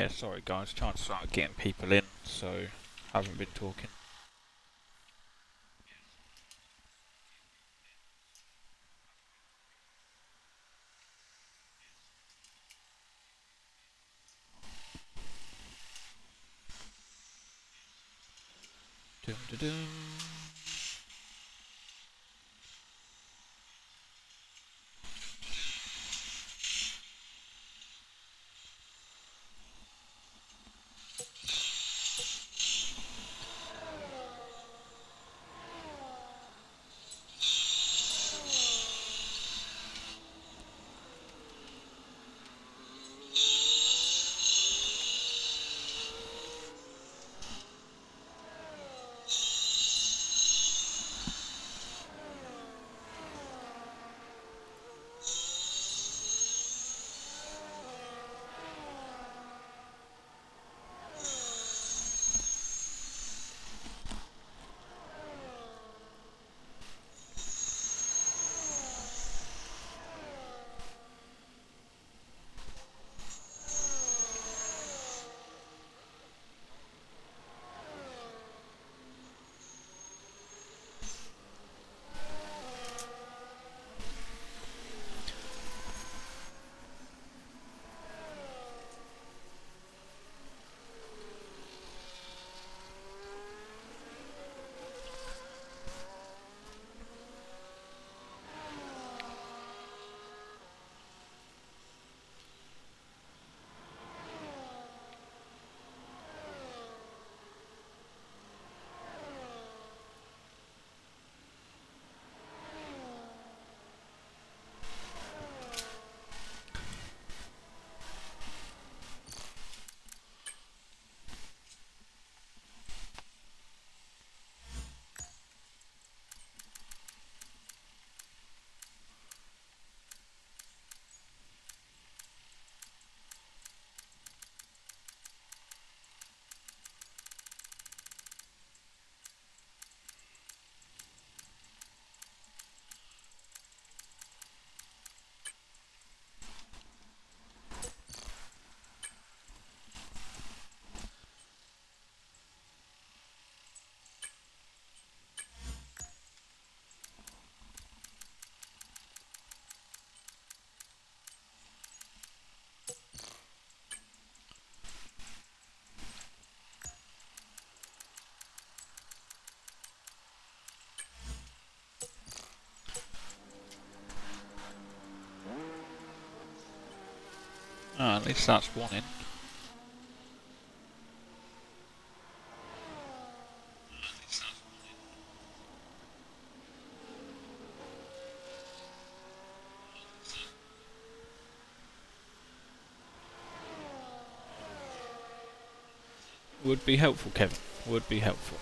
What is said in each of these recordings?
Yeah, sorry guys, trying to start getting people in, so haven't been talking. Dum, dum, dum. Ah, at least that's one in. Would be helpful, Kevin. Would be helpful.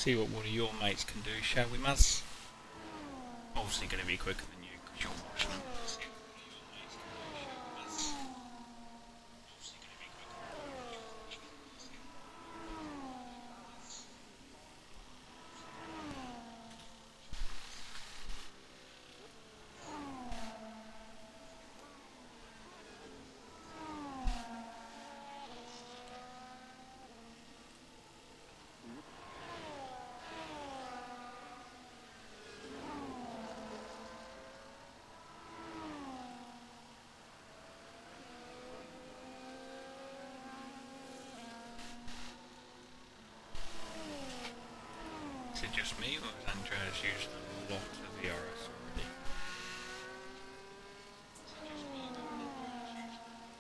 See what one of your mates can do, shall we, Maz? Obviously going to be quicker than you because you're watching them. See what one of your mates can do, shall we, Maz? Obviously going to be quicker than you because you're watching them. See what one of your mates can do, shall we, Maz? Is it just me, or is Andreas using a lot of VRS already? Is it just me, or is Andreas using a lot of VRS?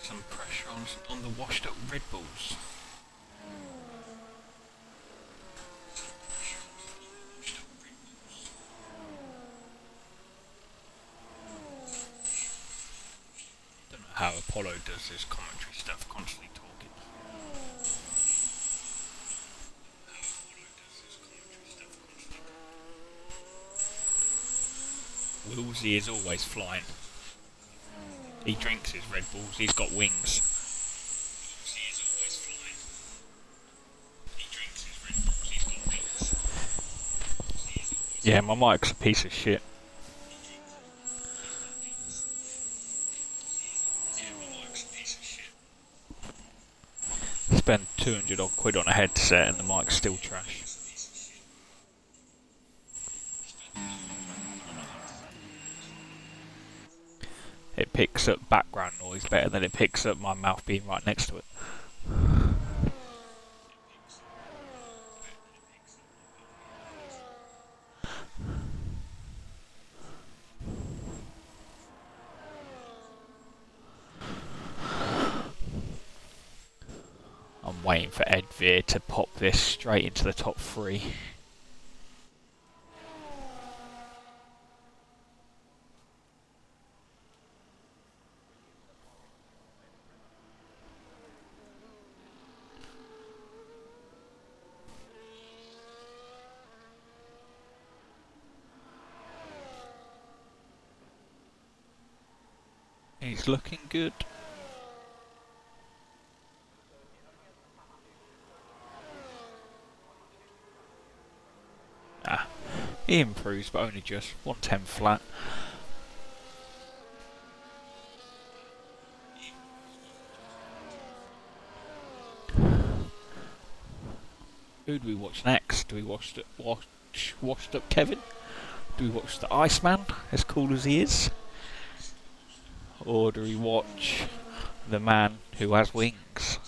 Some pressure on the washed up Red Bulls. Don't know how Apollo does this commentary stuff, constantly talking. Willsey is always flying. He drinks his Red Bulls, he's got wings. Willsey is always flying. He drinks his Red Bulls, he's got wings. Yeah, my mic's a piece of shit. Spend 200 odd quid on a headset and the mic's still trash. It picks up background noise better than it picks up my mouth being right next to it. I'm waiting for Ed Veer to pop this straight into the top 3. He's looking good. He improves, but only just 110 flat. Who do we watch next? Do we watch Washed Up Kevin? Do we watch the Iceman, as cool as he is? Or do we watch the man who has wings?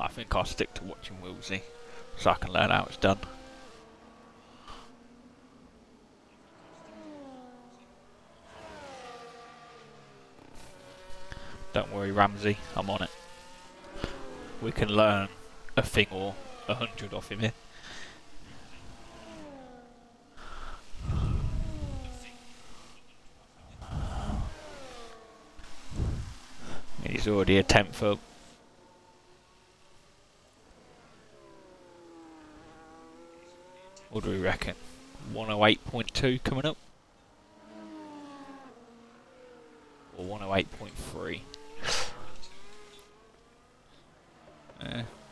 I think I'll stick to watching Willsey, so I can learn how it's done. Don't worry, Ramsey, I'm on it. We can learn a thing or 100 off him here. already a tenth up. What do we reckon? 108.2 coming up? Or 108.3?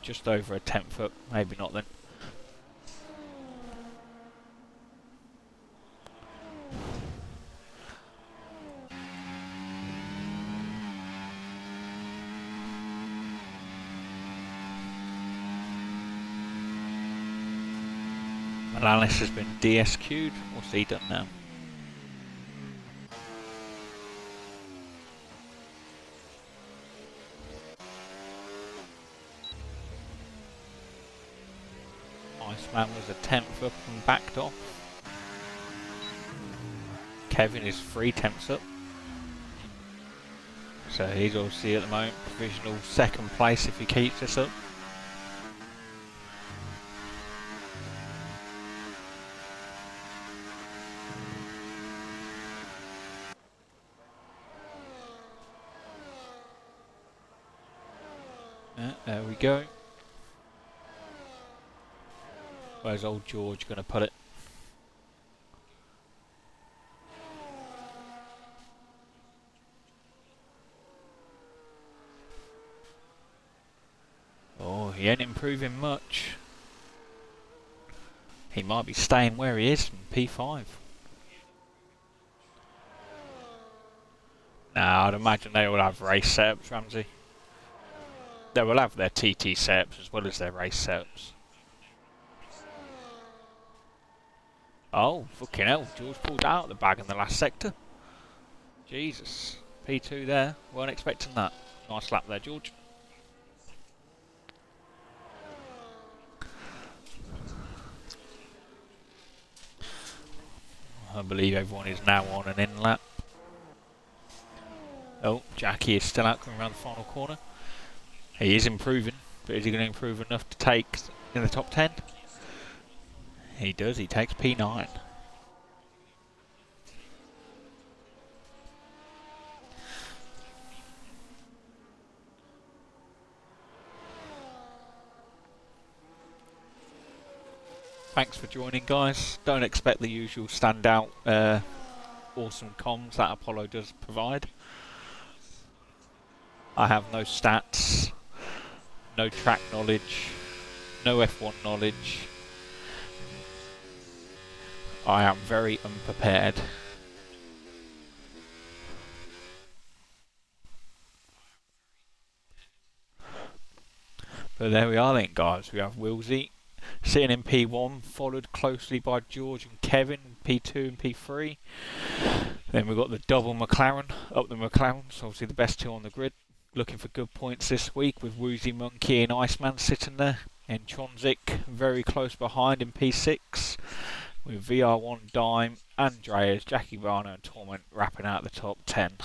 Just over a tenth up, maybe not then. Alice has been DSQ'd. What's he done now? Iceman was a tenth up and backed off. Kevin is 3 tenths up. So he's obviously at the moment provisional second place if he keeps this up. There we go. Where's old George going to put it? Oh, he ain't improving much. He might be staying where he is in P5. Nah, I'd imagine they will have race setups, Ramsey. They will have their TT setups as well as their race setups. Oh, fucking hell. George pulled out of the bag in the last sector. Jesus. P2 there. Weren't expecting that. Nice lap there, George. I believe everyone is now on an in lap. Oh, Jackie is still out coming around the final corner. He is improving, but is he going to improve enough to take in the top 10? He does, he takes P9. Thanks for joining, guys. Don't expect the usual standout awesome comms that Apollo does provide. I have no stats, no track knowledge, no F1 knowledge. I am very unprepared. But there we are then, guys. We have Wilsey sitting in P1, followed closely by George and Kevin, P2 and P3. Then we've got the double McLaren, up the McLarens, obviously the best two on the grid. Looking for good points this week with Woozy Monkey and Iceman sitting there. And Chonzik very close behind in P6. With VR1 Dime, Andreas, Jackie Barner and Torment wrapping out the top 10.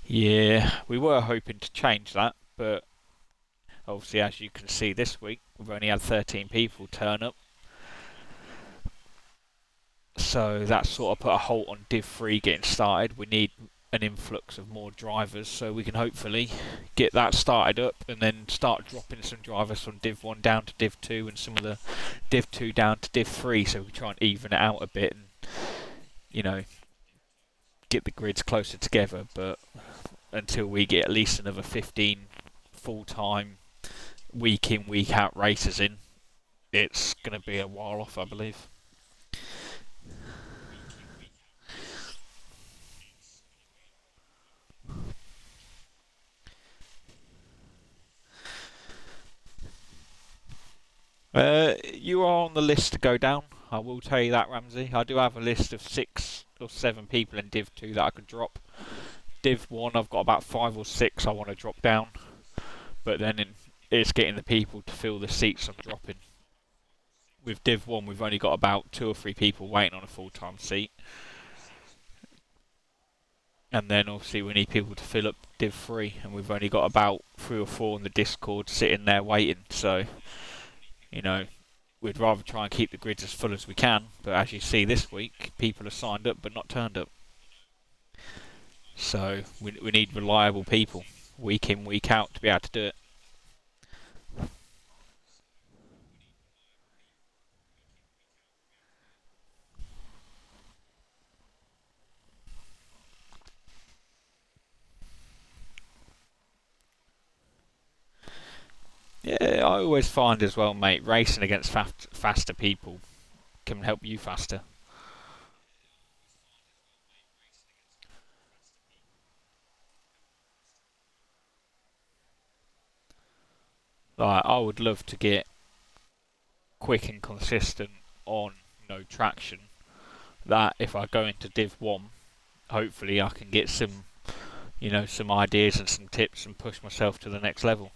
Yeah, we were hoping to change that, but obviously as you can see this week, we've only had 13 people turn up. So that sort of put a halt on Div 3 getting started. We need an influx of more drivers so we can hopefully get that started up and then start dropping some drivers from Div 1 down to Div 2 and some of the Div 2 down to Div 3 so we can try and even it out a bit and, you know, get the grids closer together. But until we get at least another 15 full-time week in week out races in, it's going to be a while off, I believe. You are on the list to go down, I will tell you that, Ramsey. I do have a list of 6 or 7 people in Div 2 that I could drop. Div 1 I've got about 5 or 6 I want to drop down, but then it's getting the people to fill the seats I'm dropping. With Div 1 we've only got about 2 or 3 people waiting on a full-time seat. And then obviously we need people to fill up Div 3 and we've only got about 3 or 4 in the Discord sitting there waiting, so, you know, we'd rather try and keep the grids as full as we can, but as you see this week, people are signed up but not turned up. So we need reliable people, week in, week out, to be able to do it. Yeah, I always find as well, mate, racing against faster people can help you faster. Like, I would love to get quick and consistent on no traction. That if I go into Div 1, hopefully I can get some, some ideas and some tips and push myself to the next level.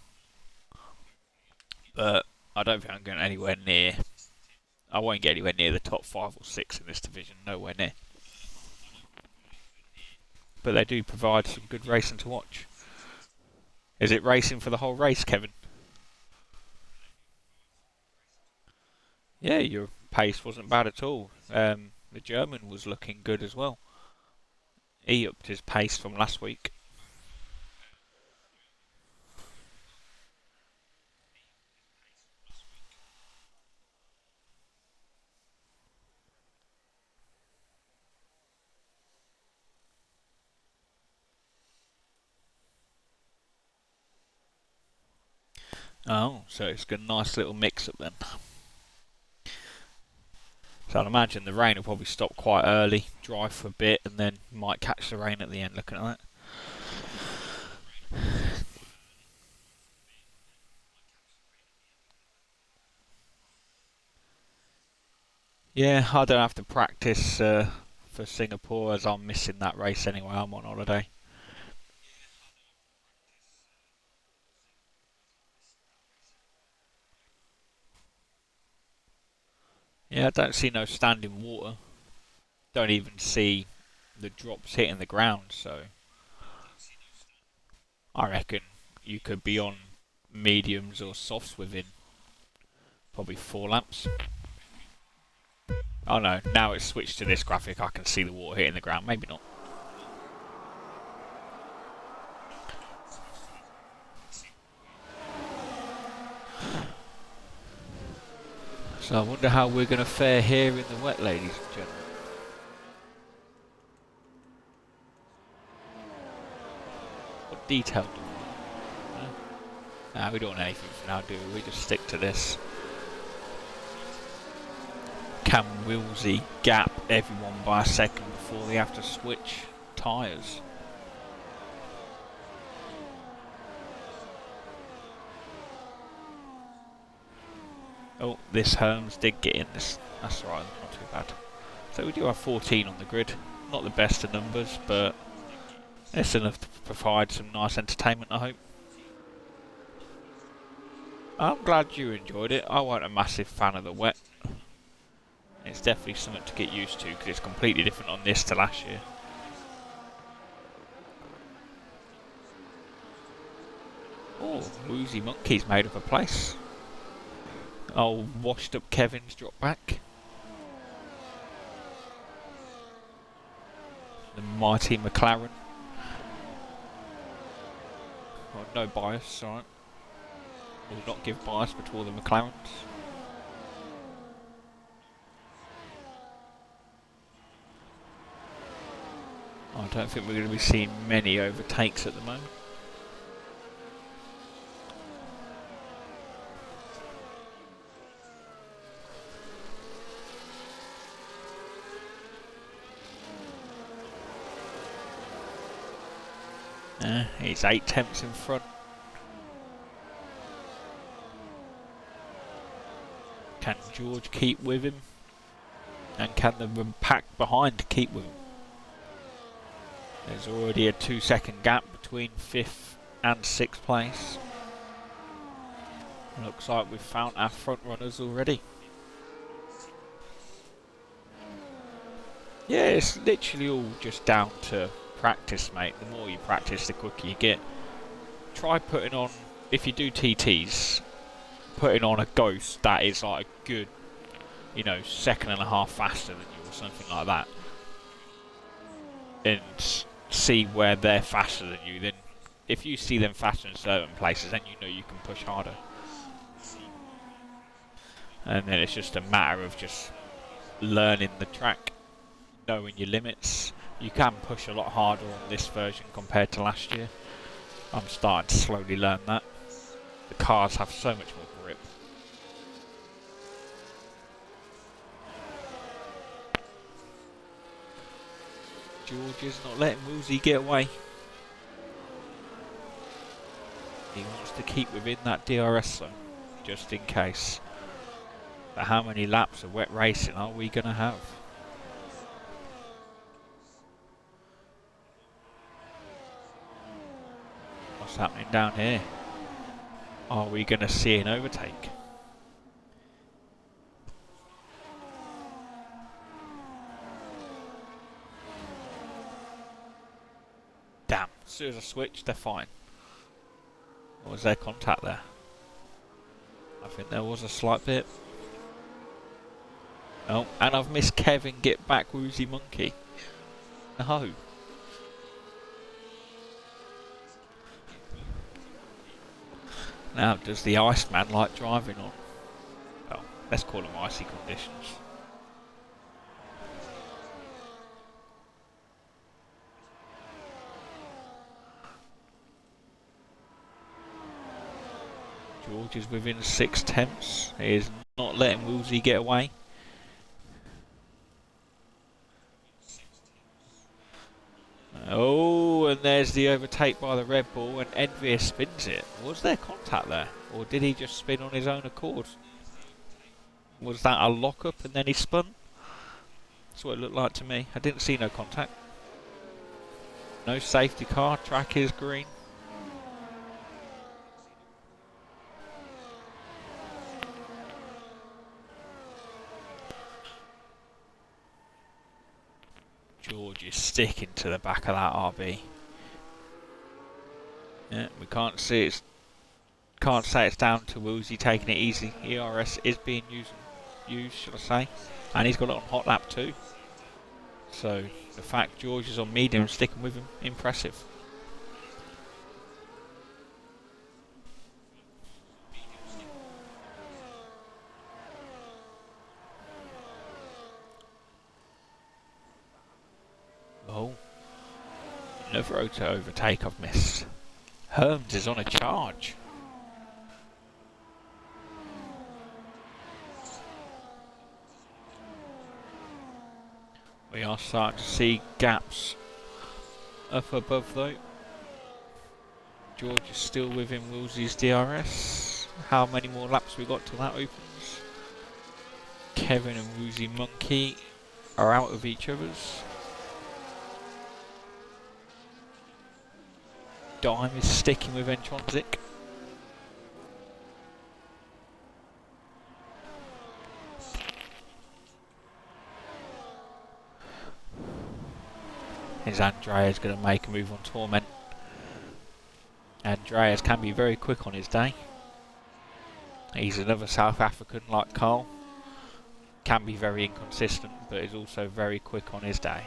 But I don't think I'm going anywhere near. I won't get anywhere near the top 5 or 6 in this division. Nowhere near. But they do provide some good racing to watch. Is it racing for the whole race, Kevin? Yeah, your pace wasn't bad at all. The German was looking good as well. He upped his pace from last week. Oh, so it's got a nice little mix-up then. So I'd imagine the rain will probably stop quite early, dry for a bit, and then might catch the rain at the end, looking at that. Yeah, I don't have to practice for Singapore as I'm missing that race anyway. I'm on holiday. Yeah, I don't see no standing water. Don't even see the drops hitting the ground, so I reckon you could be on mediums or softs within probably 4 laps. Oh no, now it's switched to this graphic, I can see the water hitting the ground, maybe not. So I wonder how we're going to fare here in the wet, ladies and gentlemen. What detail do we want? Nah, we don't want anything for now, do we? We just stick to this. Can Willsey gap everyone by a second before they have to switch tyres? Oh, this Herms did get in this. That's right, not too bad. So we do have 14 on the grid. Not the best of numbers, but it's enough to provide some nice entertainment, I hope. I'm glad you enjoyed it. I wasn't a massive fan of the wet. It's definitely something to get used to because it's completely different on this to last year. Oh, Woozy Monkey's made up a place. Oh, washed up Kevin's drop back. The mighty McLaren. Oh, no bias, alright. Will not give bias between the McLarens. I don't think we're going to be seeing many overtakes at the moment. He's 8 tenths in front. Can George keep with him? And can the pack behind keep with him? There's already a 2-second gap between 5th and 6th place. Looks like we've found our front runners already. Yeah, it's literally all just down to practice, mate. The more you practice, the quicker you get. Try putting on, if you do TTs, putting on a Ghost that is like a good you know, second and a half faster than you or something like that, and see where they're faster than you, then if you see them faster in certain places, then you know you can push harder. And then it's just a matter of just learning the track, knowing your limits. You can push a lot harder on this version compared to last year. I'm starting to slowly learn that. The cars have so much more grip. George is not letting Woolsey get away. He wants to keep within that DRS zone, just in case. But how many laps of wet racing are we going to have? What's happening down here? Are we going to see an overtake? Damn, as soon as I switch, they're fine. Or was there contact there? I think there was a slight bit. Oh, and I've missed Kevin get back Woozy Monkey. No. Now, does the Iceman like driving on? Well, let's call them icy conditions. George is within 6/10. He is not letting Woolsey get away. Oh, and there's the overtake by the Red Bull, and Edvir spins it. Was there contact there? Or did he just spin on his own accord? Was that a lock-up and then he spun? That's what it looked like to me. I didn't see no contact. No safety car, track is green. George is sticking to the back of that RB. Yeah, we can't see it's can't say it's down to Woolsey taking it easy. ERS is being used, should I say, and he's got it on hot lap too. So the fact George is on medium and sticking with him, impressive. Oh, another auto overtake I've missed. Herms is on a charge. We are starting to see gaps up above though. George is still within Woolsey's DRS. How many more laps we got till that opens? Kevin and Woozy Monkey are out of each other's. Dime is sticking with Entronsic. Is Andreas going to make a move on Torment? Andreas can be very quick on his day. He's another South African like Carl. Can be very inconsistent, but is also very quick on his day.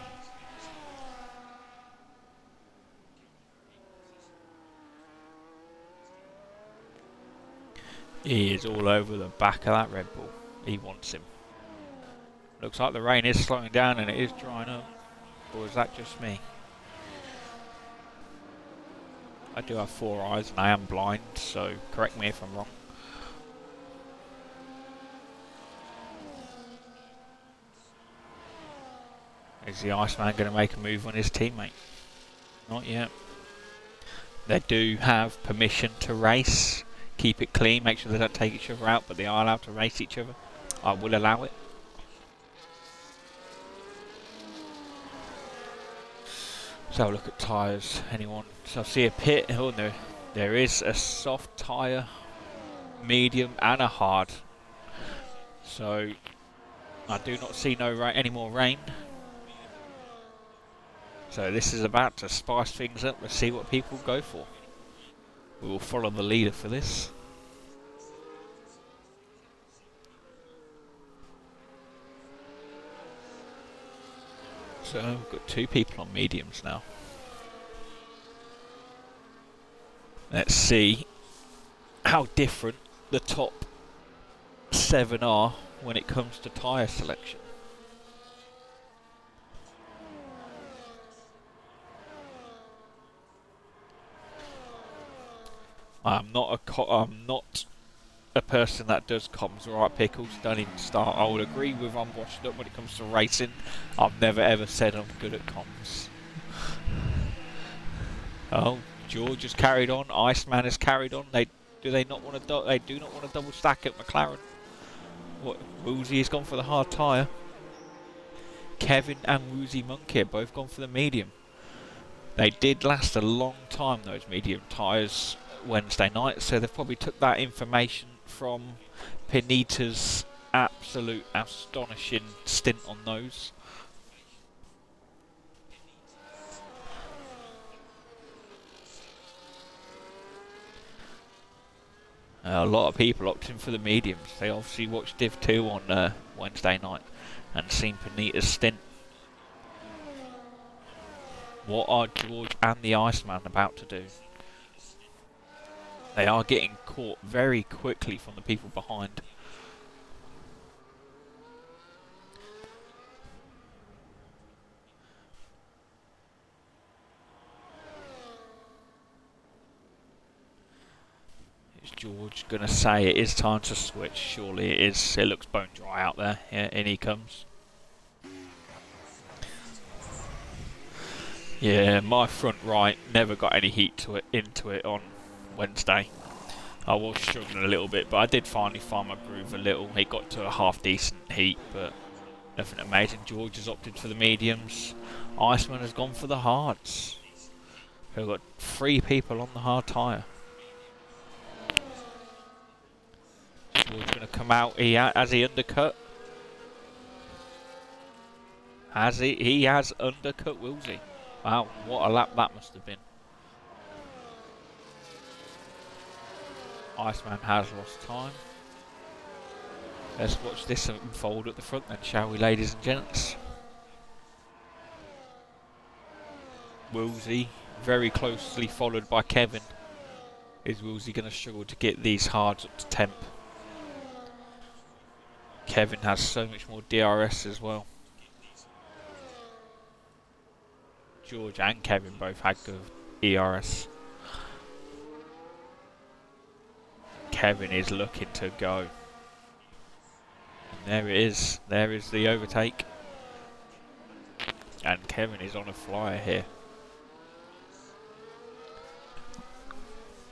He is all over the back of that Red Bull. He wants him. Looks like the rain is slowing down and it is drying up. Or is that just me? I do have 4 eyes and I am blind, so correct me if I'm wrong. Is the Iceman going to make a move on his teammate? Not yet. They do have permission to race. Keep it clean, make sure they don't take each other out, but they are allowed to race each other. I will allow it. Let's have a look at tyres. Anyone? So I see a pit. Oh no, there is a soft tyre, medium and a hard. So I do not see any more rain. So this is about to spice things up. Let's see what people go for. We will follow the leader for this. So we've got 2 people on mediums now. Let's see how different the top 7 are when it comes to tyre selection. I'm not a person that does comms. Right, Pickles, don't even start. I would agree with I'm washed up when it comes to racing. I've never ever said I'm good at comms. Oh, George has carried on. Iceman has carried on. They do not want to double stack at McLaren. What? Woozy has gone for the hard tyre. Kevin and Woozy Monkey have both gone for the medium. They did last a long time, those medium tyres, Wednesday night, so they've probably took that information from Pinita's absolute astonishing stint on those. A lot of people opting for the mediums. They obviously watched Div 2 on Wednesday night and seen Pinita's stint. What are George and the Iceman about to do? They are getting caught very quickly from the people behind. Is George going to say it is time to switch? Surely it is. It looks bone dry out there. Yeah, in he comes. Yeah, my front right never got any heat into it on Wednesday. I was struggling a little bit, but I did finally find my groove a little. It got to a half decent heat, but nothing amazing. George has opted for the mediums. Iceman has gone for the hards. We've got 3 people on the hard tyre. George going to come out. Has he undercut? Has he? He has undercut Wilsey. Wow, what a lap that must have been. Iceman has lost time. Let's watch this unfold at the front then, shall we, ladies and gents? Wilsey, very closely followed by Kevin. Is Wilsey going to struggle to get these hards up to temp? Kevin has so much more DRS as well. George and Kevin both had good ERS. Kevin is looking to go. And there it is. There is the overtake. And Kevin is on a flyer here.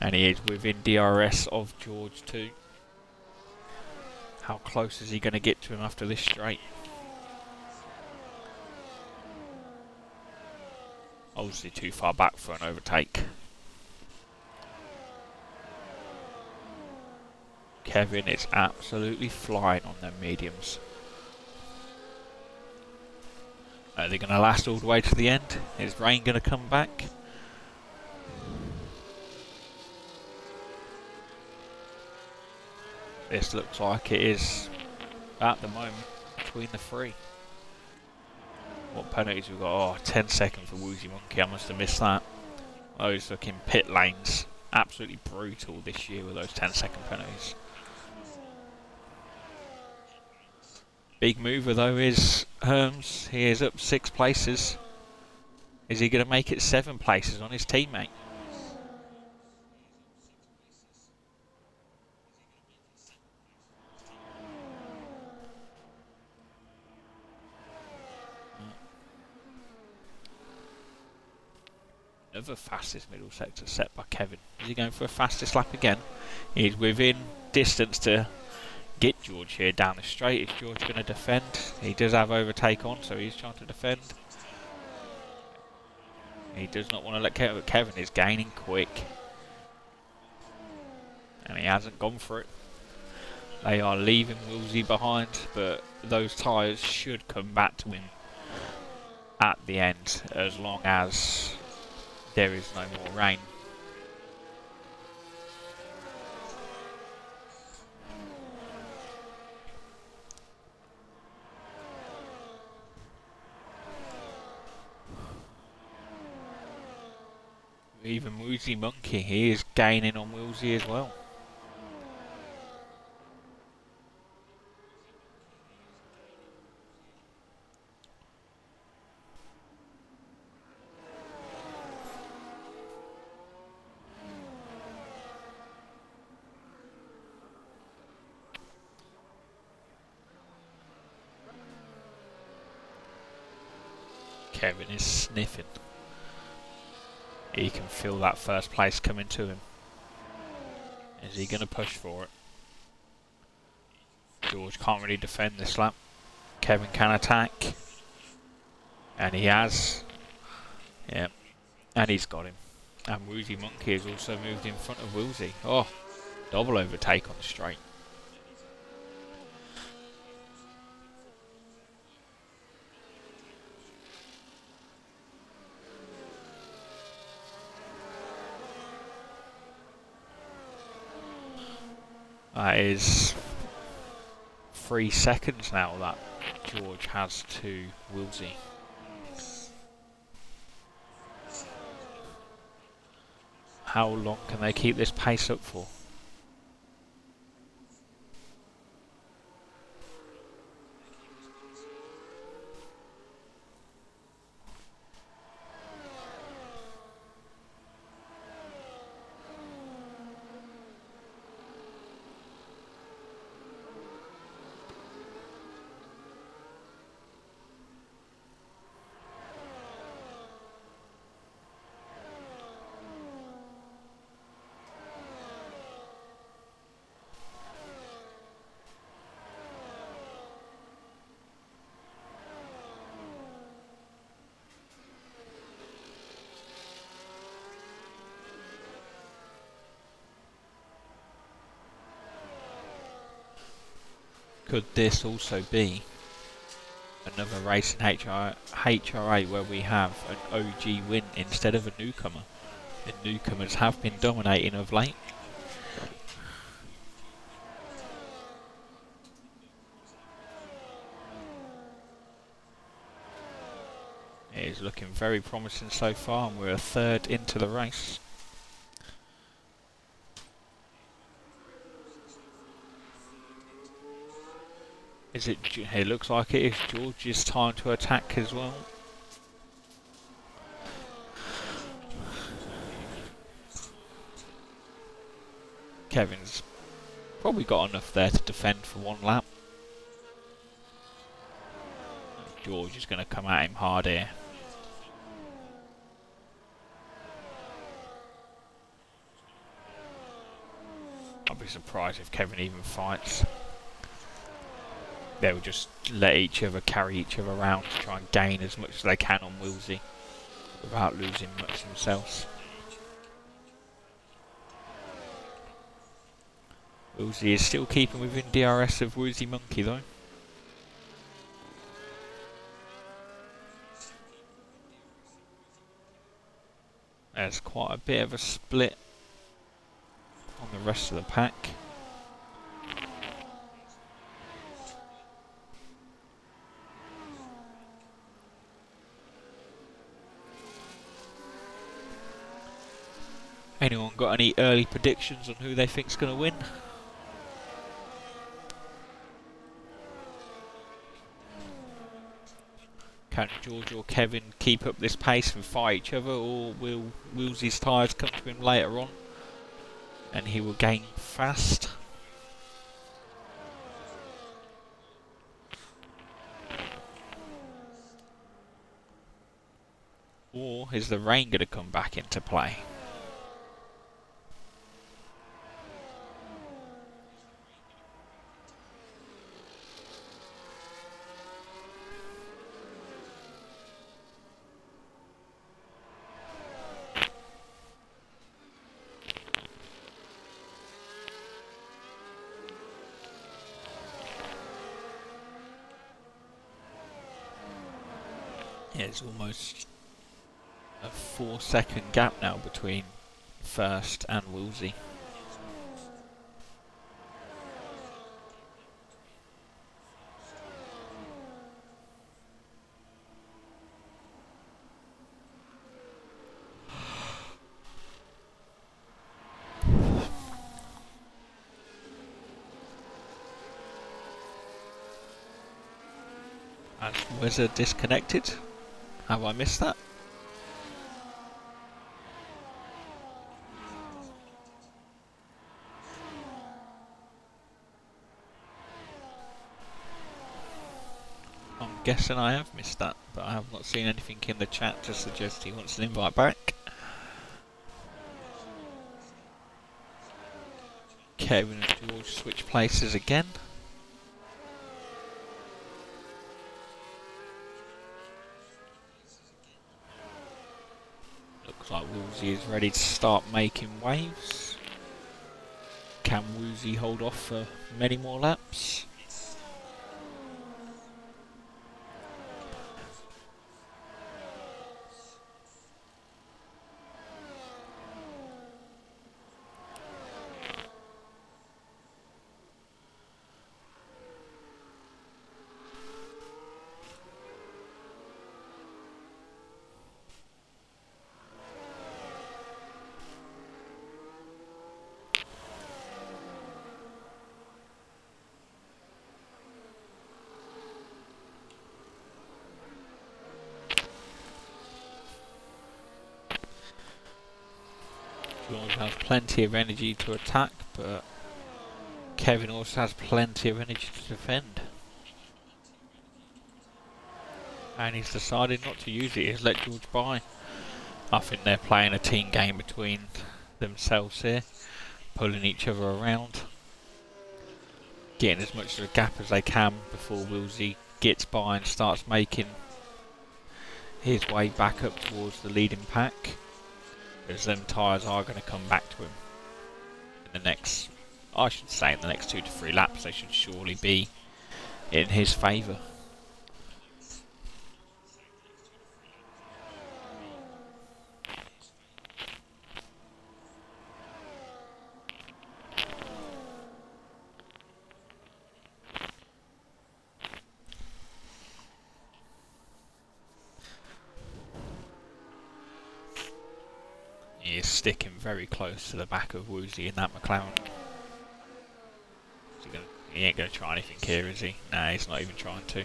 And he is within DRS of George too. How close is he going to get to him after this straight? Obviously too far back for an overtake. Kevin is absolutely flying on them mediums. Are they going to last all the way to the end? Is Rain going to come back? This looks like it is, at the moment, between the 3. What penalties we've got? Oh, 10 seconds for Woozy Monkey. I must have missed that. Those looking pit lanes. Absolutely brutal this year with those 10-second penalties. Big mover though is Herms. He is up 6 places. Is he going to make it 7 places on his teammate? Another fastest middle sector set by Kevin. Is he going for a fastest lap again? He's within distance to get George here down the straight. Is George going to defend? He does have overtake on, so he's trying to defend. He does not want to let Kevin, but Kevin is gaining quick. And he hasn't gone for it. They are leaving Wilsey behind, but those tyres should come back to him at the end, as long as there is no more rain. Even Woozy Monkey, he is gaining on Wilsey as well. Kevin is sniffing. He can feel that first place coming to him. Is he going to push for it? George can't really defend this lap. Kevin can attack. And he has. Yeah. And he's got him. And Woozy Monkey has also moved in front of Wilsey. Oh, double overtake on the straight. That is 3 seconds now that George has to Wilsey. How long can they keep this pace up for? Could this also be another race in HRA where we have an OG win instead of a newcomer? The newcomers have been dominating of late. It is looking very promising so far, and we're a third into the race. It looks like it is George's time to attack as well. Kevin's probably got enough there to defend for one lap. George is going to come at him hard here. I'll be surprised if Kevin even fights. They'll just let each other carry each other around to try and gain as much as they can on Wilsey without losing much themselves. Wilsey is still keeping within DRS of Woozy Monkey though. There's quite a bit of a split on the rest of the pack. Anyone got any early predictions on who they think's going to win? Can George or Kevin keep up this pace and fight each other, or will Wilsey's tyres come to him later on and he will gain fast? Or is the rain going to come back into play? Yeah, it's almost a 4-second gap now between first and Wilsey. Has Wizard disconnected? Have I missed that? I'm guessing I have missed that, but I have not seen anything in the chat to suggest he wants an invite back. Kevin and George switch places again. Looks like Woolsey is ready to start making waves. Can Woolsey hold off for many more laps? George has plenty of energy to attack, but Kevin also has plenty of energy to defend. And he's decided not to use it, he's let George by. I think they're playing a team game between themselves here, pulling each other around, getting as much of a gap as they can before Woolsey gets by and starts making his way back up towards the leading pack. Because them tyres are going to come back to him in the next, I should say in the next 2 to 3 laps, they should surely be in his favour. He is sticking very close to the back of Woolsey in that McLaren. He ain't going to try anything here, is he? Nah, he's not even trying to.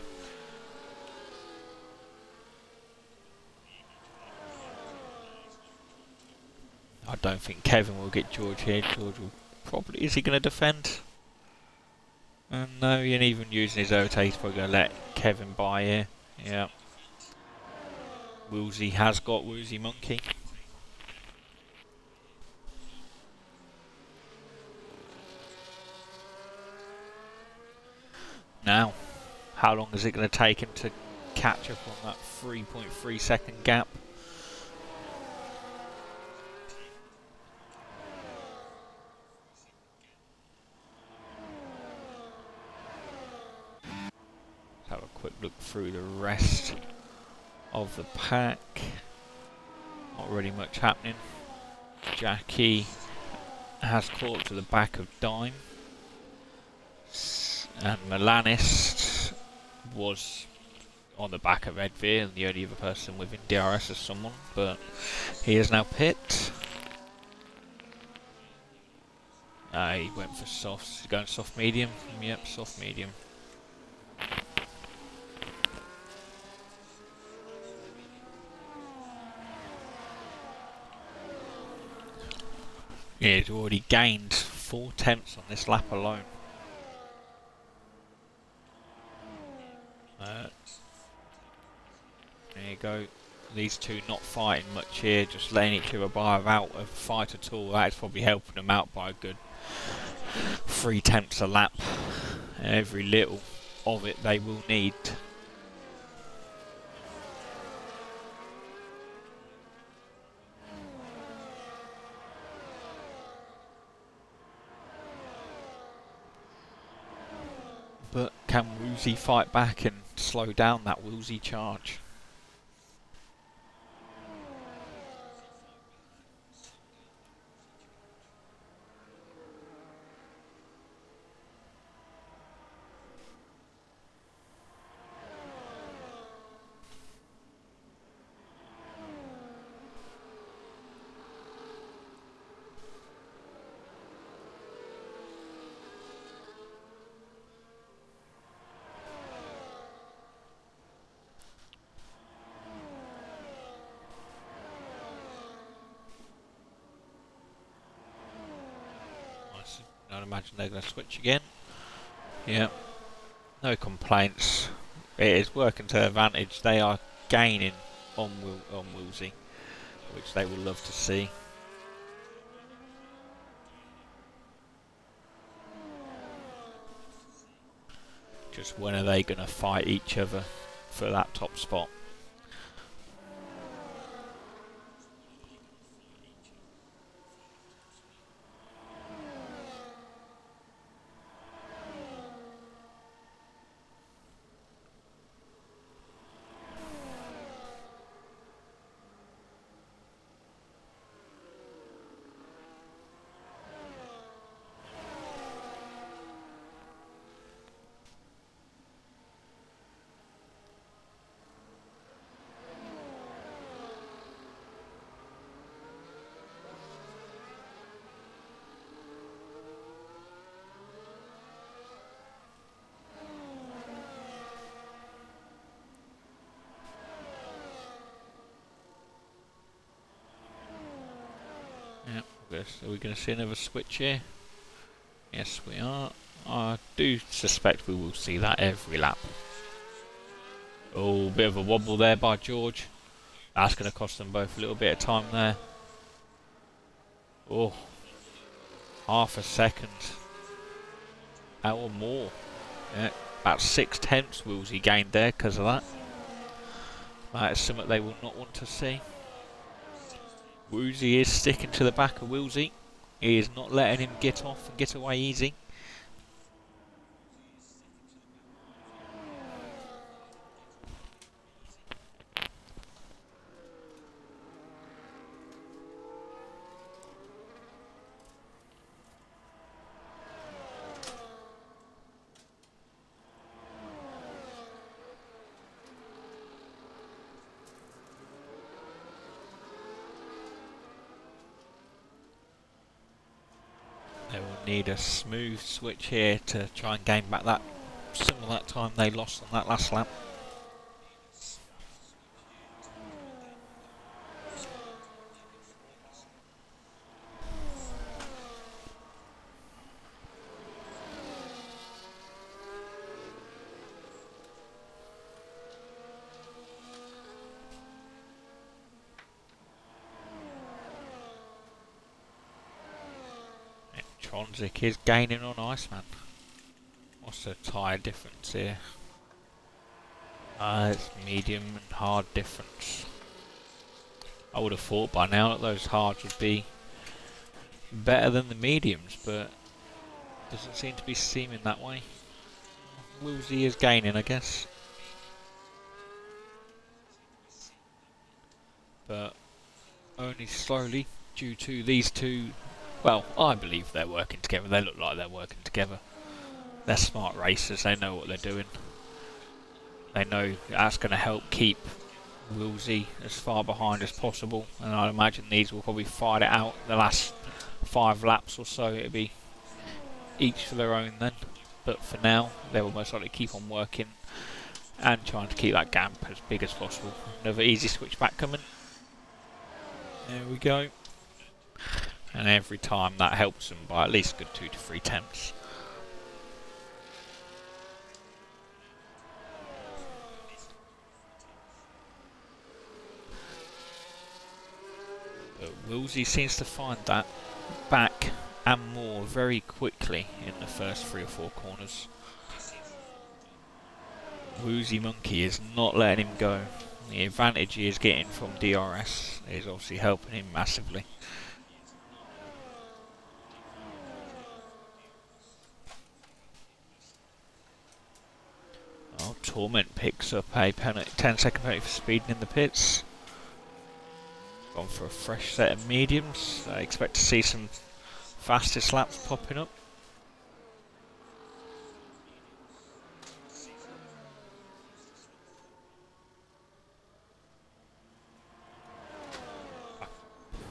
I don't think Kevin will get George here. George will probably... Is he going to defend? No, he ain't even using his overtake. He's probably going to let Kevin by here. Yeah. Woolsey has got Woozy Monkey. Now, how long is it going to take him to catch up on that 3.3 second gap? Let's have a quick look through the rest of the pack. Not really much happening. Jackie has caught to the back of Dime. And Milanist was on the back of Ed Veer, and the only other person within DRS is someone, but he is now pit. He went for soft. He's going soft medium. Yep, soft medium. Yeah, he's already gained 4 tenths on this lap alone. There you go. These two not fighting much here, just letting each other by without a fight at all. That is probably helping them out by a good 3 tenths a lap. Every little of it they will need. But can Woozy fight back and slow down that Woozy charge? I'd imagine they're going to switch again. Yeah, no complaints. It is working to their advantage. They are gaining on Woolsey, which they will love to see. Just when are they going to fight each other for that top spot? Are we going to see another switch here? Yes, we are. I do suspect we will see that every lap. Oh, bit of a wobble there by George. That's going to cost them both a little bit of time there. Oh, half a second. Or more. Yeah, about 6/10 Woolsey gained there because of that. That is something they will not want to see. Woolsey is sticking to the back of Woolsey. He is not letting him get off and get away easy. They will need a smooth switch here to try and gain back that some of that time they lost on that last lap. Tronzik is gaining on Iceman. What's the tyre difference here? It's medium and hard difference. I would have thought by now that those hards would be better than the mediums, but doesn't seem to be seeming that way. Woolsey is gaining, I guess. But only slowly due to these two. Well, I believe they're working together. They look like they're working together. They're smart racers. They know what they're doing. They know that's going to help keep Woolsey as far behind as possible. And I'd imagine these will probably fight it out the last 5 laps or so. It'll be each for their own then. But for now, they will most likely keep on working and trying to keep that gap as big as possible. Another easy switch back coming. There we go. And every time that helps them by at least a good 2 to 3 tenths. But Woolsey seems to find that back and more very quickly in the first 3 or 4 corners. Woozy Monkey is not letting him go. The advantage he is getting from DRS is obviously helping him massively. Oh, Torment picks up a penalty, 10-second penalty for speeding in the pits. Gone for a fresh set of mediums. I expect to see some fastest laps popping up.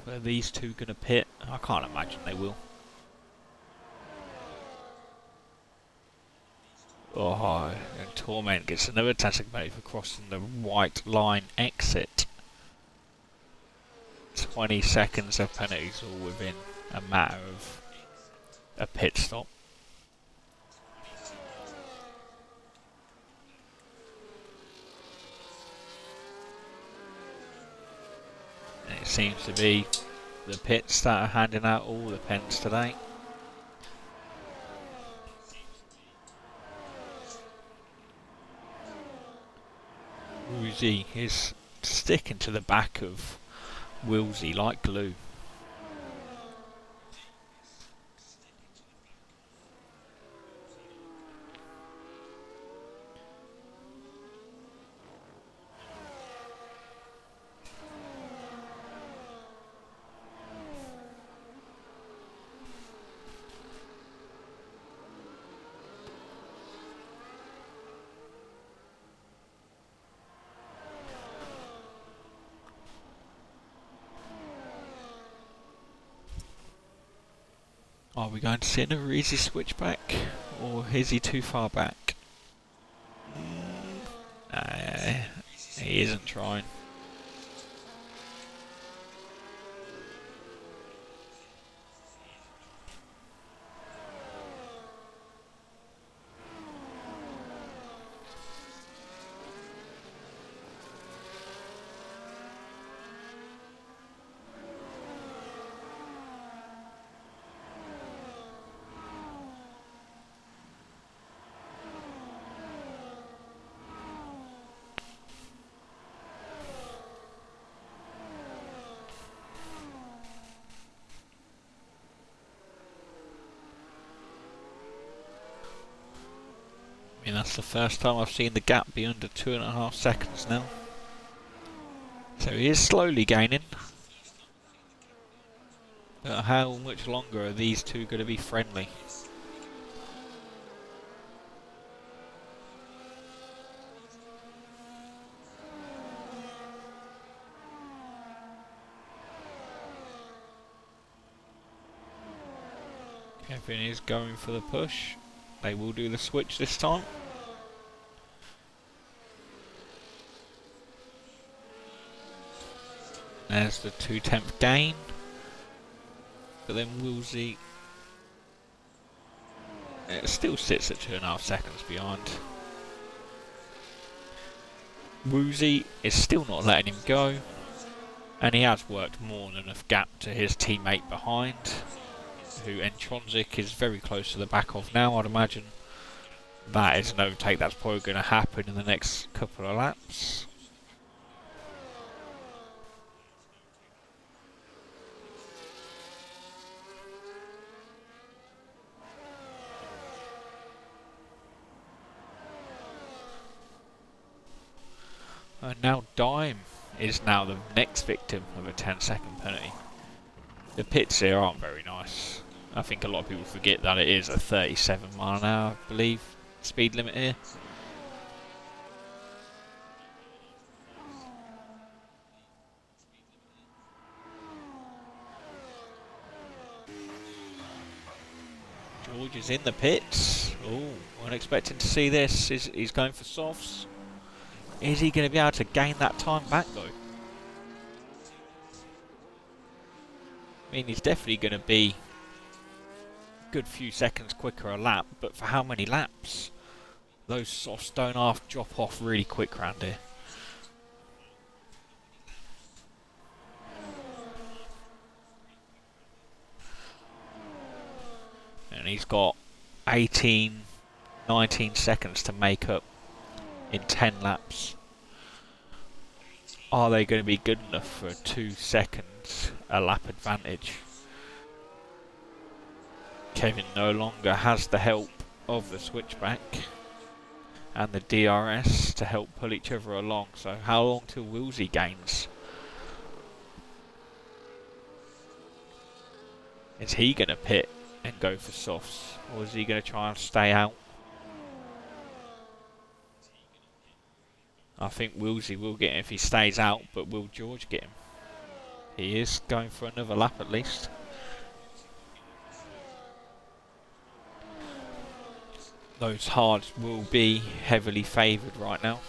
Are these two going to pit? I can't imagine they will. Oh, and Torment gets another 10-second penalty for crossing the white line exit. 20 seconds of penalties all within a matter of a pit stop. And it seems to be the pits that are handing out all the pens today. Woozy is sticking to the back of Wilsey like glue. Are we going to see another easy switchback, or is he too far back? He isn't trying. I mean, that's the first time I've seen the gap be under 2.5 seconds now. So he is slowly gaining. But how much longer are these two going to be friendly? Kevin is going for the push. They will do the switch this time. There's the 2/10 gain. But then Wilsey, it still sits at 2.5 seconds behind. Woozy is still not letting him go, and he has worked more than enough gap to his teammate behind, who Entronsic is very close to the back of now. I'd imagine that is an overtake that's probably going to happen in the next couple of laps. And now Dime is now the next victim of a 10-second penalty. The pits here aren't very nice. I think a lot of people forget that it is a 37 mile an hour, I believe, speed limit here. George is in the pits. Oh, wasn't expecting to see this. He's going for softs. Is he going to be able to gain that time back though? I mean, he's definitely going to be a good few seconds quicker a lap, but for how many laps? Those softs don't drop off really quick round here. And he's got 18, 19 seconds to make up in 10 laps. Are they going to be good enough for 2 seconds a lap advantage? Kevin no longer has the help of the switchback and the DRS to help pull each other along. So how long till Wilsey gains? Is he going to pit and go for softs, or is he going to try and stay out? I think Wilsey will get him if he stays out, but will George get him? He is going for another lap at least. Those hards will be heavily favoured right now.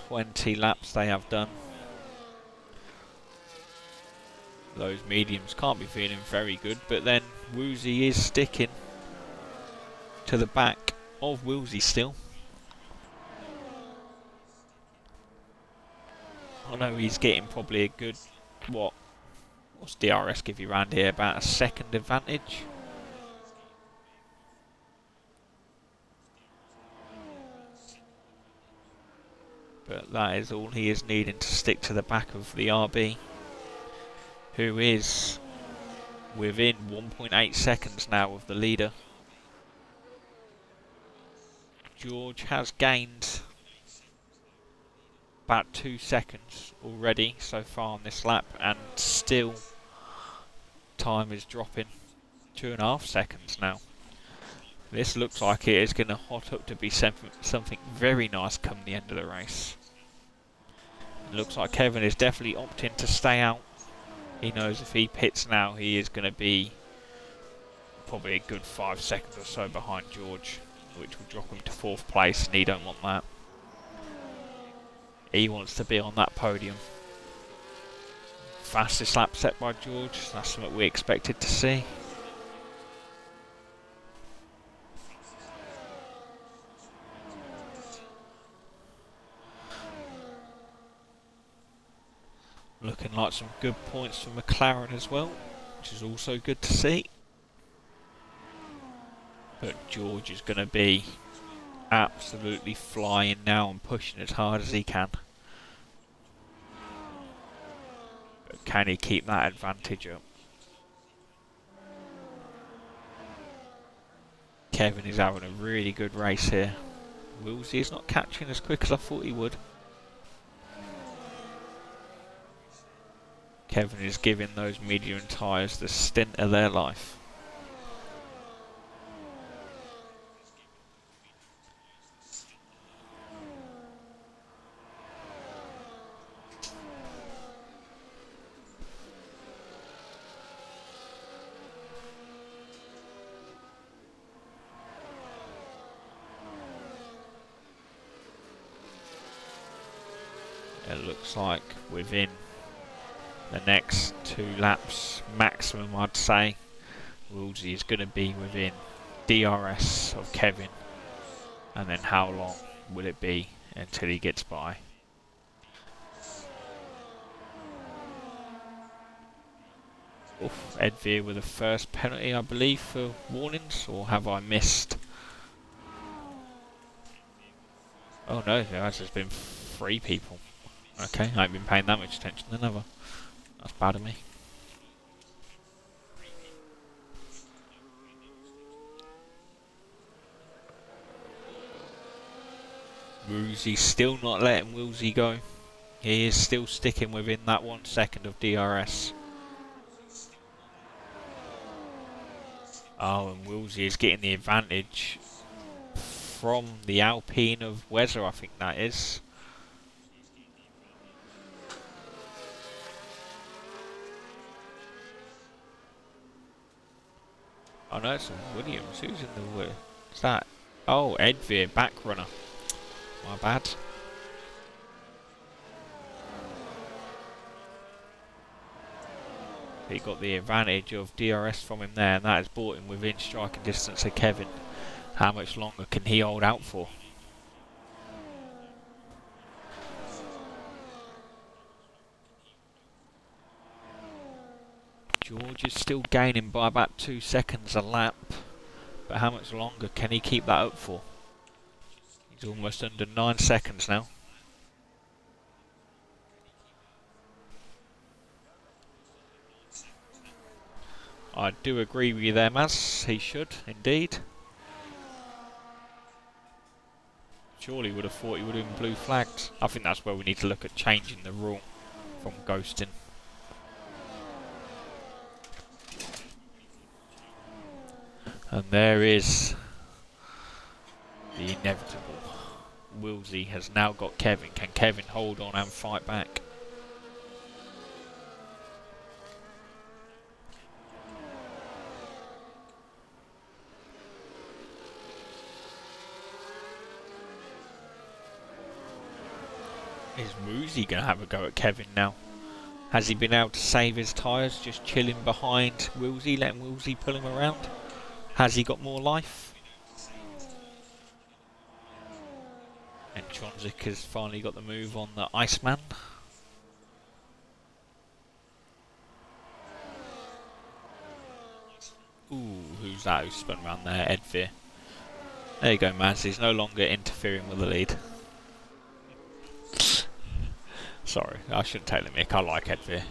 20 laps they have done. Those mediums can't be feeling very good, but then Woozy is sticking to the back of Wilsey still. I know he's getting probably a good, what's DRS give you around here, about a second advantage. But that is all he is needing to stick to the back of the RB, who is within 1.8 seconds now of the leader. George has gained about 2 seconds already so far on this lap, and still time is dropping. 2.5 seconds now. This looks like it is going to hot up to be something very nice come the end of the race. It looks like Kevin is definitely opting to stay out. He knows if he pits now, he is going to be probably a good 5 seconds or so behind George, which will drop him to 4th place, and he don't want that. He wants to be on that podium. Fastest lap set by George, that's something we expected to see. Looking like some good points for McLaren as well, which is also good to see. But George is going to be absolutely flying now and pushing as hard as he can. But can he keep that advantage up? Kevin is having a really good race here. Wilsey is not catching as quick as I thought he would. Kevin is giving those medium tyres the stint of their life. It looks like within the next 2 laps maximum, I'd say, Wilsey is going to be within DRS of Kevin. And then how long will it be until he gets by? Oof, Ed Veer with the first penalty, I believe, for warnings, or have I missed? Oh no, there has just been 3 people. Okay, I haven't been paying that much attention then, have I? That's bad of me. Woozy still not letting Wilsey go. He is still sticking within that 1 second of DRS. Oh, and Wilsey is getting the advantage from the Alpine of Weather, I think that is. Oh no, it's Williams. Who's in the way? What's that? Oh, Ed Veer, back runner. My bad. He got the advantage of DRS from him there, and that has brought him within striking distance of Kevin. How much longer can he hold out for? George is still gaining by about 2 seconds a lap, but how much longer can he keep that up for? He's almost under 9 seconds now. I do agree with you there, Maz. He should, indeed. Surely would have thought he would have been blue flagged. I think that's where we need to look at changing the rule from ghosting. And there is the inevitable. Wilsey has now got Kevin. Can Kevin hold on and fight back? Is Woozy going to have a go at Kevin now? Has he been able to save his tyres just chilling behind Wilsey, letting Wilsey pull him around? Has he got more life? And Tronzik has finally got the move on the Iceman. Ooh, who's that who spun around there? Edvir. There you go, Maz. He's no longer interfering with the lead. Sorry, I shouldn't take the mick. I like Edvir.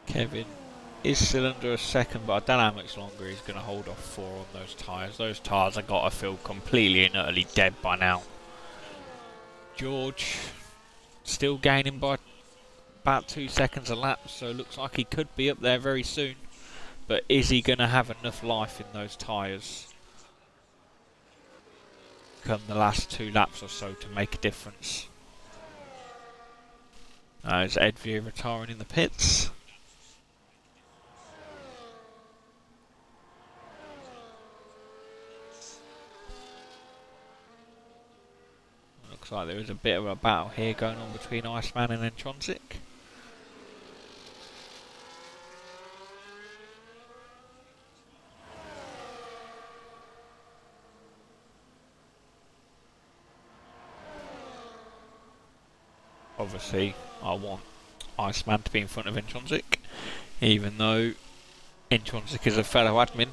Kevin is still under a second, but I don't know how much longer he's going to hold off for on those tyres. Those tyres have got to feel completely and utterly dead by now. George still gaining by about 2 seconds a lap, so it looks like he could be up there very soon. But is he going to have enough life in those tyres come the last 2 laps or so to make a difference? Is Edvir retiring in the pits? Looks like there is a bit of a battle here going on between Iceman and Tronzik. Obviously, I want Iceman to be in front of Intronzik, even though Intronzik is a fellow admin.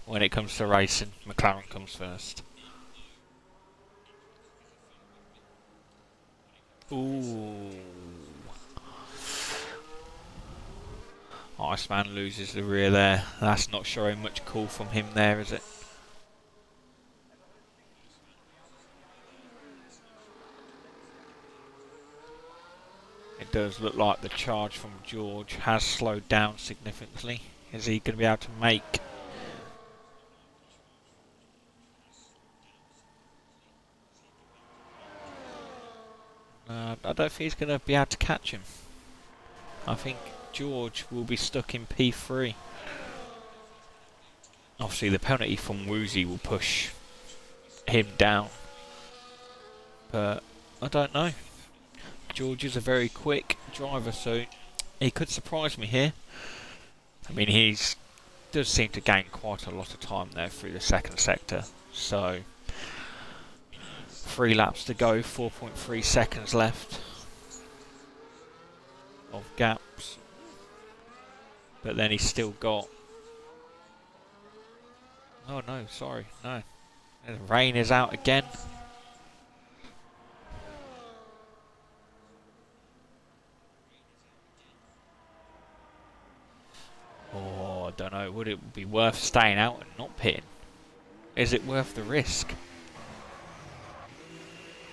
When it comes to racing, McLaren comes first. Ooh. Iceman loses the rear there. That's not showing much cool from him there, is it? It does look like the charge from George has slowed down significantly. Is he going to be able to make... I don't think he's going to be able to catch him. I think George will be stuck in P3. Obviously the penalty from Woozy will push him down. But I don't know. George is a very quick driver, so he could surprise me here. I mean, he does seem to gain quite a lot of time there through the second sector. So 3 laps to go, 4.3 seconds left of gaps. But then he's still got... Oh no, sorry, no. The rain is out again. Oh, I don't know, would it be worth staying out and not pitting? Is it worth the risk?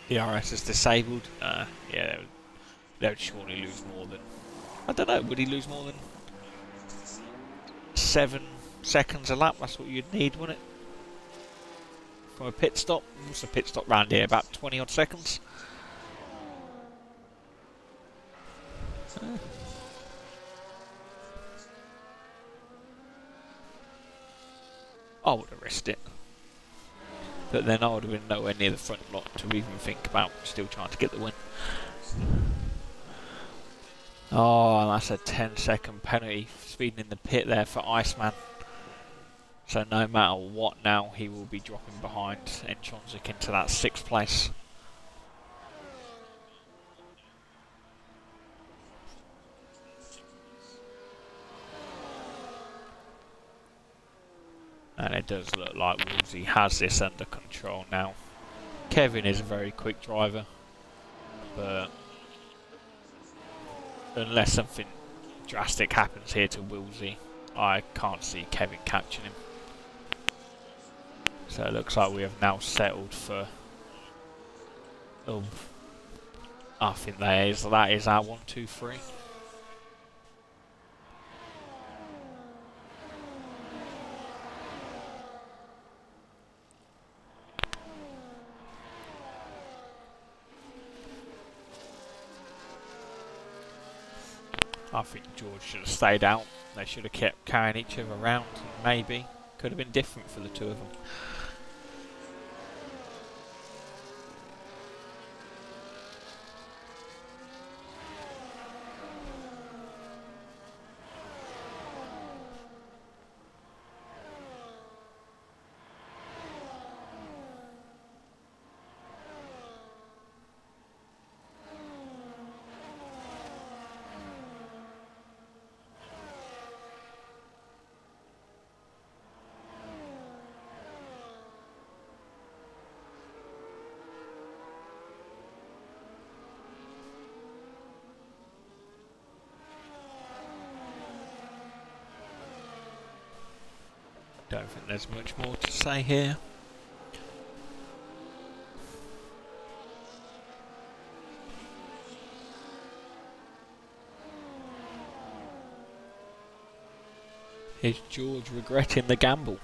The RS is disabled. Yeah, they would surely lose more than... I don't know, would he lose more than 7 seconds a lap? That's what you'd need, wouldn't it? From a pit stop. What's a pit stop round here? About 20 odd seconds. I would have risked it. But then I would have been nowhere near the front lot to even think about still trying to get the win. Oh, that's a 10-second penalty speeding in the pit there for Iceman. So no matter what now, he will be dropping behind Intronzik into that 6th place. And it does look like Woolsey has this under control now. Kevin is a very quick driver, but unless something drastic happens here to Woolsey, I can't see Kevin catching him. So it looks like we have now settled for... I think that is our 1, 2, 3. I think George should have stayed out. They should have kept carrying each other around. Maybe could have been different for the two of them. Don't think there's much more to say here. Is George regretting the gamble?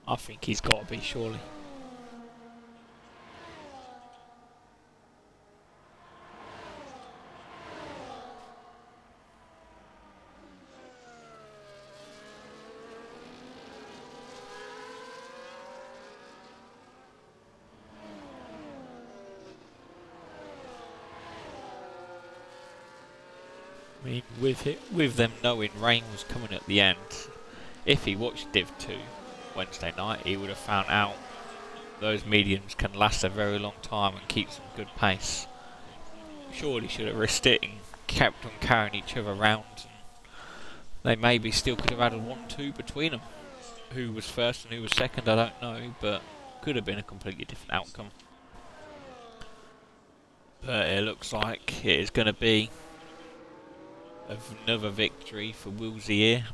I think he's got to be, surely. I mean, with them knowing rain was coming at the end, if he watched Div 2 Wednesday night, he would have found out those mediums can last a very long time and keep some good pace. Surely should have risked it and kept on carrying each other around. They maybe still could have added 1-2 between them. Who was first and who was second, I don't know, but could have been a completely different outcome. But it looks like it is going to be another victory for Willsey here.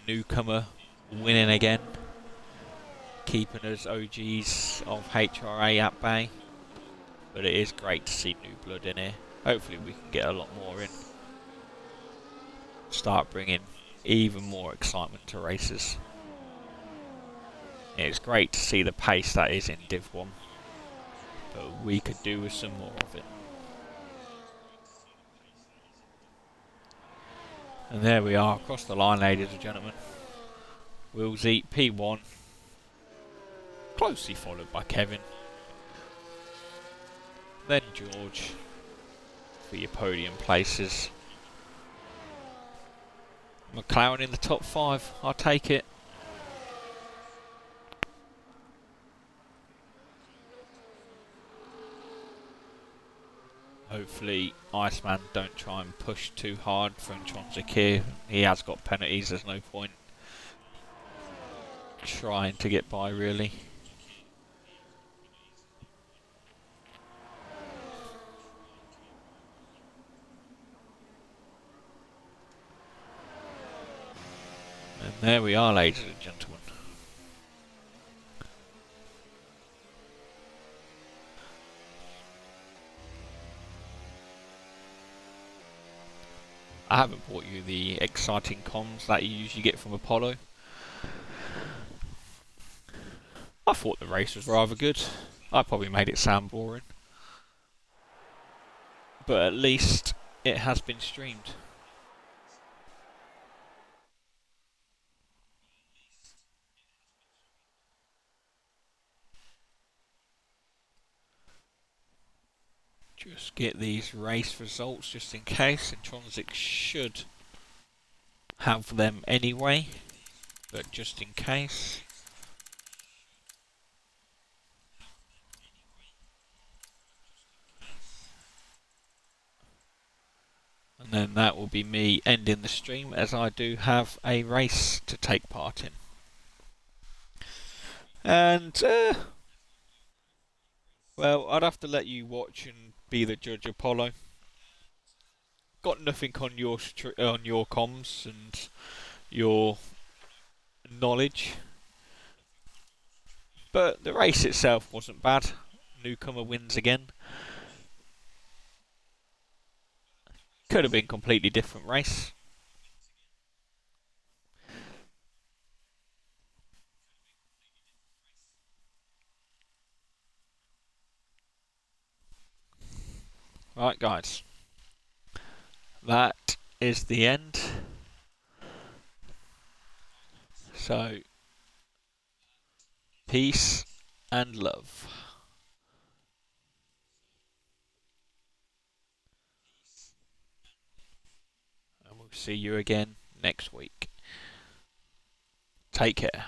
Newcomer winning again, keeping us OGs of HRA at bay. But it is great to see new blood in here. Hopefully we can get a lot more in. Start bringing even more excitement to races. It's great to see the pace that is in Div 1. But we could do with some more of it. And there we are, across the line, ladies and gentlemen. Willsey, P1. Closely followed by Kevin. Then George for your podium places. McLaren in the top 5, I'll take it. Hopefully Iceman don't try and push too hard for Intronsic here. He has got penalties, there's no point trying to get by really. And there we are, ladies and gentlemen. I haven't brought you the exciting comms that you usually get from Apollo. I thought the race was rather good. I probably made it sound boring. But at least it has been streamed. Just get these race results just in case. Intronsic should have them anyway, but just in case. And then that will be me ending the stream, as I do have a race to take part in. And, well, I'd have to let you watch and be the judge, Apollo. Got nothing on your comms and your knowledge, but the race itself wasn't bad. Newcomer wins again. Could have been a completely different race. Right, guys. that is the end. So, peace and love. And we'll see you again next week. Take care.